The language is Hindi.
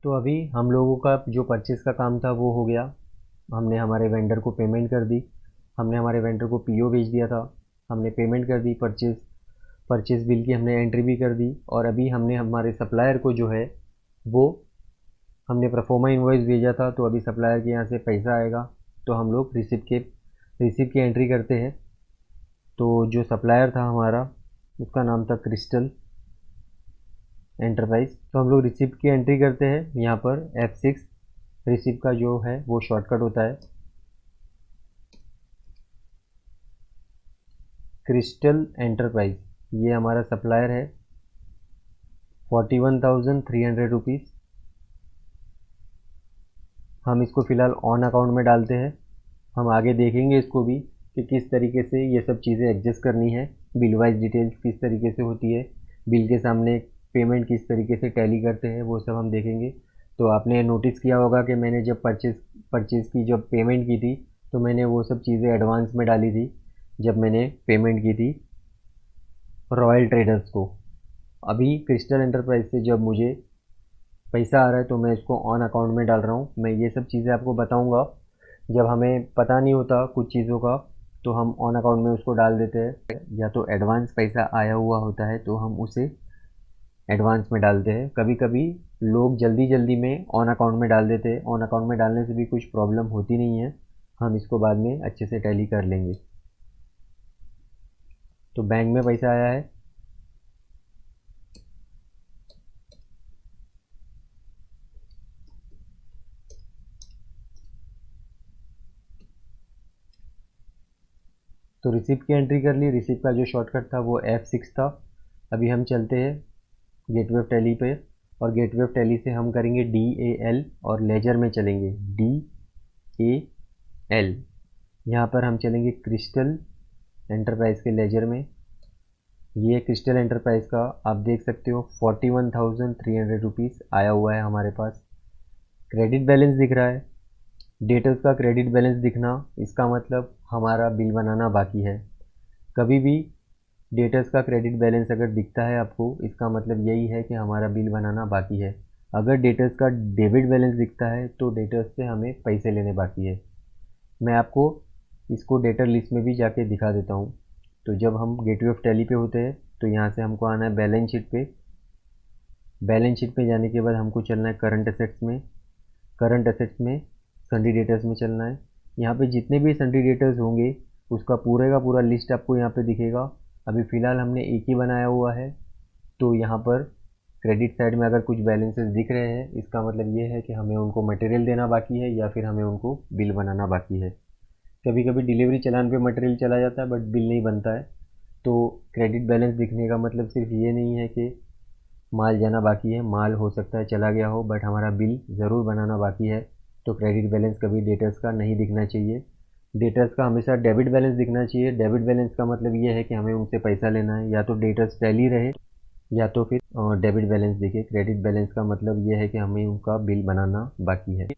तो अभी हम लोगों का जो परचेज़ का काम था वो हो गया। हमने हमारे वेंडर को पेमेंट कर दी, हमने हमारे वेंडर को पीओ भेज दिया था, हमने पेमेंट कर दी, परचेज़ बिल की हमने एंट्री भी कर दी। और अभी हमने हमारे सप्लायर को जो है वो हमने प्रोफोमा इनवॉइस भेजा था, तो अभी सप्लायर के यहाँ से पैसा आएगा तो हम लोग रिसिप्ट की एंट्री करते हैं। तो जो सप्लायर था हमारा उसका नाम था क्रिस्टल एंटरप्राइज। तो हम लोग रिसिप्ट की एंट्री करते हैं यहाँ पर F6 रिसिप्ट का जो है वो शॉर्टकट होता है। क्रिस्टल एंटरप्राइज ये हमारा सप्लायर है, 41,300 रुपीज़। हम इसको फ़िलहाल ऑन अकाउंट में डालते हैं। हम आगे देखेंगे इसको भी कि किस तरीके से ये सब चीज़ें एडजस्ट करनी है, बिल वाइज डिटेल्स किस तरीके से होती है, बिल के सामने पेमेंट किस तरीके से टैली करते हैं, वो सब हम देखेंगे। तो आपने नोटिस किया होगा कि मैंने जब परचेज़ की जब पेमेंट की थी तो मैंने वो सब चीज़ें एडवांस में डाली थी जब मैंने पेमेंट की थी रॉयल ट्रेडर्स को। अभी क्रिस्टल एंटरप्राइज से जब मुझे पैसा आ रहा है तो मैं इसको ऑन अकाउंट में डाल रहा हूँ। मैं ये सब चीज़ें आपको बताऊँगा। जब हमें पता नहीं होता कुछ चीज़ों का तो हम ऑन अकाउंट में उसको डाल देते हैं, या तो एडवांस पैसा आया हुआ होता है तो हम उसे एडवांस में डालते हैं। कभी कभी लोग जल्दी जल्दी में ऑन अकाउंट में डाल देते हैं। ऑन अकाउंट में डालने से भी कुछ प्रॉब्लम होती नहीं है, हम इसको बाद में अच्छे से टैली कर लेंगे। तो बैंक में पैसा आया है, तो रिसिप्ट की एंट्री कर ली। रिसिप्ट का जो शॉर्टकट था वो F6 था। अभी हम चलते हैं गेटवे ऑफ टैली पे, और गेटवे ऑफ टैली से हम करेंगे DAL और लेजर में चलेंगे DAL। यहाँ पर हम चलेंगे क्रिस्टल एंटरप्राइज के लेजर में। ये क्रिस्टल एंटरप्राइज का आप देख सकते हो 41,300 रुपीज़ आया हुआ है हमारे पास। क्रेडिट बैलेंस दिख रहा है। डेटर्स का क्रेडिट बैलेंस दिखना इसका मतलब हमारा बिल बनाना बाकी है। कभी भी डेटर्स का क्रेडिट बैलेंस अगर दिखता है आपको, इसका मतलब यही है कि हमारा बिल बनाना बाकी है। अगर डेटर्स का डेबिट बैलेंस दिखता है तो डेटर्स से हमें पैसे लेने बाकी है। मैं आपको इसको डेटर लिस्ट में भी जाके दिखा देता हूँ। तो जब हम गेटवे ऑफ टैली पे होते हैं तो यहाँ से हमको आना है बैलेंस शीट पे। बैलेंस शीट पे जाने के बाद हमको चलना है करंट असेट्स में। करंट असेट्स में सन्डी डेटर्स में चलना है। यहाँ पे जितने भी सन्डी डेटर्स होंगे उसका पूरे का पूरा लिस्ट आपको यहाँ पे दिखेगा। अभी फ़िलहाल हमने एक ही बनाया हुआ है, तो यहाँ पर क्रेडिट साइड में अगर कुछ बैलेंसेस दिख रहे हैं इसका मतलब ये है कि हमें उनको मटेरियल देना बाकी है या फिर हमें उनको बिल बनाना बाकी है। कभी कभी डिलीवरी चालान पे मटेरियल चला जाता है बट बिल नहीं बनता है। तो क्रेडिट बैलेंस दिखने का मतलब सिर्फ ये नहीं है कि माल जाना बाकी है, माल हो सकता है चला गया हो बट हमारा बिल ज़रूर बनाना बाकी है। तो क्रेडिट बैलेंस कभी डेटर्स का नहीं दिखना चाहिए। डेटर्स का हमेशा डेबिट बैलेंस दिखना चाहिए। डेबिट बैलेंस का मतलब ये है कि हमें उनसे पैसा लेना है, या तो डेटर्स टैली रहे या तो फिर डेबिट बैलेंस दिखे। क्रेडिट बैलेंस का मतलब ये है कि हमें उनका बिल बनाना बाकी है।